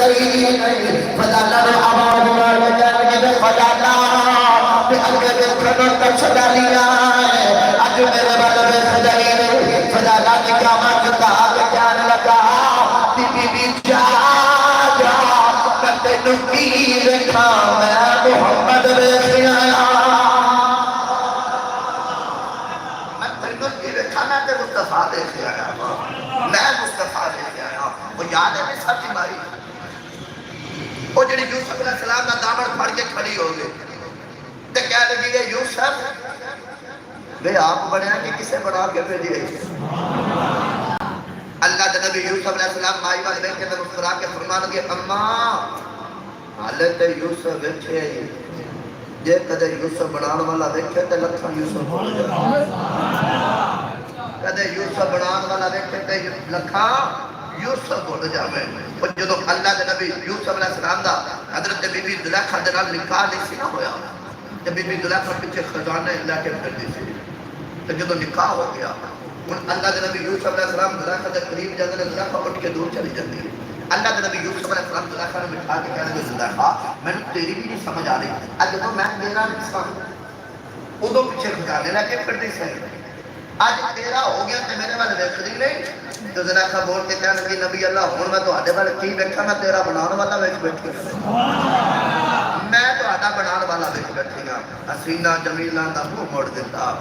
خدائی فضالا نے آواز مار کے کہنے کہ فضالا کہ اگر میں کھنوں تک صدا لیا ہے آج میرے والے میں خدائی نے فضالا نے کیا مانگتا کہ کہنے لگا بی بی جا جا میں تینوں کی رکھا میں محمد رکھی آیا میں تینوں کی رکھا میں تے مصطفیٰ دیکھے آیا میں مصطفیٰ دیکھے آیا وہ یاد ہے میں سچ ماری وہ جڑی یوسف علیہ السلام کا دامن پھڑ کے کھڑی ہو گئی تو کہہ لگی ہے یوسف بے آپ بڑھیا کہ کسے بڑھا کے بھیجئے اللہ کے نبی یوسف علیہ السلام مائی والے بیٹھے میں مسکرا کے فرمان لگے اماں حالت یوسف بیٹھے جے کدے یوسف بنان والا دیکھے تے لکھاں یوسف بن جائے کدے یوسف بنان والا دیکھے تے لکھاں یوسف بن جائے اور جدو اللہ کے نبی یوسف علیہ السلام دا حضرت بی بی زلیخا دے نال نکاح نہیں سی نہ ہویا کہ بی بی زلیخا پیچھے خزانے لے کے پھر دی سی تو جدو نکاح ہو گیا اللہ کے نبی یوسف علیہ السلام زلیخا دے قریب جاندے نے زلیخا اٹھ کے دور چلی جاتی ہے اللہ کے نبی یوسف علیہ السلام زلیخا نے بٹھا کے کہنے کہ زلیخا میں نے تیری بھی نہیں سمجھ آ رہی آج جدو میں میرا انسان ادو پیچھے خزانے لے کے پھر دی سی آج تیرا ہو گیا کہ میرے والے دیکھ دی نہیں تو زلیخا بول کے کہنے کہ نبی اللہ ہون میں تو آدھے والے کی بیٹھا میں تیرا بنان والا بیٹھ بیٹھی میں تو آدھا بنان والا بیٹھ بیٹھی گا حسینہ جمیلہ دا منہ موڑ دیتا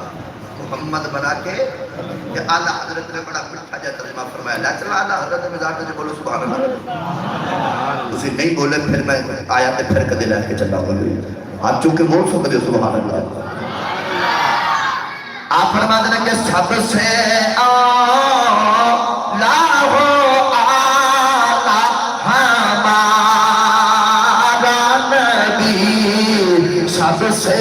محمد بنا کے کہ اعلیٰ حضرت نے بڑا مٹھا جا ترجمہ فرمایا لیکن اعلیٰ حضرت نے مزاق نے بولو سبحان اللہ اسے نہیں بولے پھر میں آیات پھر کدے لے کے چلا ہوں آپ چونکہ بول سکتے ہو سبحان اللہ آپ فرما دینا کہ سب سے آلہ ہو آلہ ہمارا نبی سب سے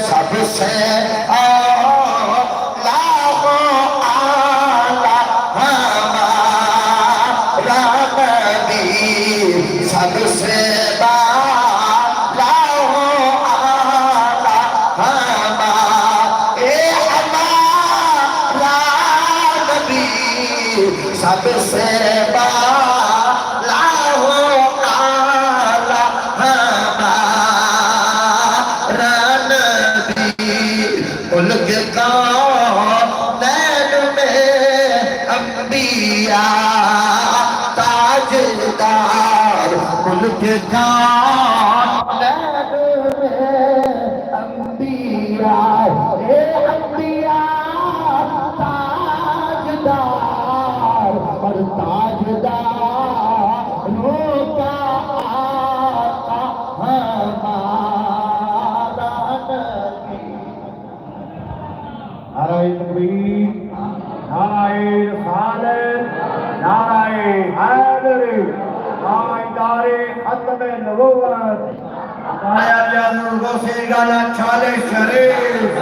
سب سے سب سے تاجدار ملک جان انبیاء اے انبیاء تاجدار اور تاجدار روکا آقا ہمارا نبی نعرہ تکبیر نعرہ رسالت نعرہ حیدری نعرہ ختم نبوت نعرہ جانور غوثی گانا چھالے شریف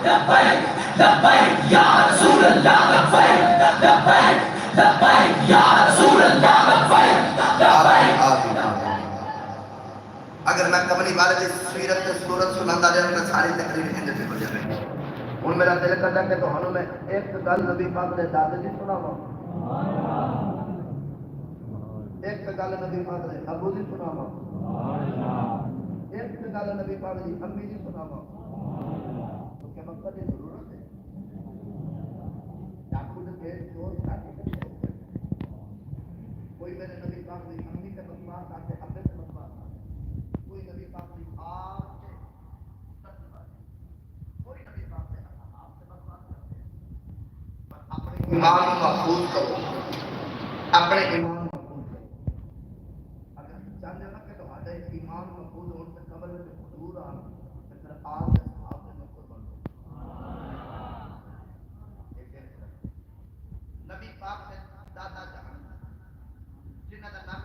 لبیک لبیک یا رسول اللہ لبیک لبیک لبیک یا رسول اللہ لبیک لبیک اگر میں کملی والے کی سیرت صورت سناتا جائے میں ساری تقریر ہندے پہ ہو جائے ان میرا دل کرتا کہ تو ہنوں میں ایک گل نبی پاک نے دادے جی سنا ہوا ایک گل نبی پاک نے ابو جی سنا ہوا ایک گل نبی پاک نے امی جی سنا ہوا تو کیا مقصد یہ ضرورت ہے ڈاکو کے چور ڈاکو کوئی میرے نبی پاک نے امی کے بکواس آتے ابے سے بکواس آتے کوئی نبی پاک نے آپ سے کوئی نبی پاک نے آپ سے بکواس کرتے پر اپنے ایمان محفوظ کرو اپنے ایمان محفوظ کرو اگر چاہتے ہیں کہ تمہارے ایمان محفوظ ہو سے قبر میں حضور آنا تو پھر آپ سے صحاب سے نقل بن لو نبی پاک سے دادا جہاں جنہ کا نام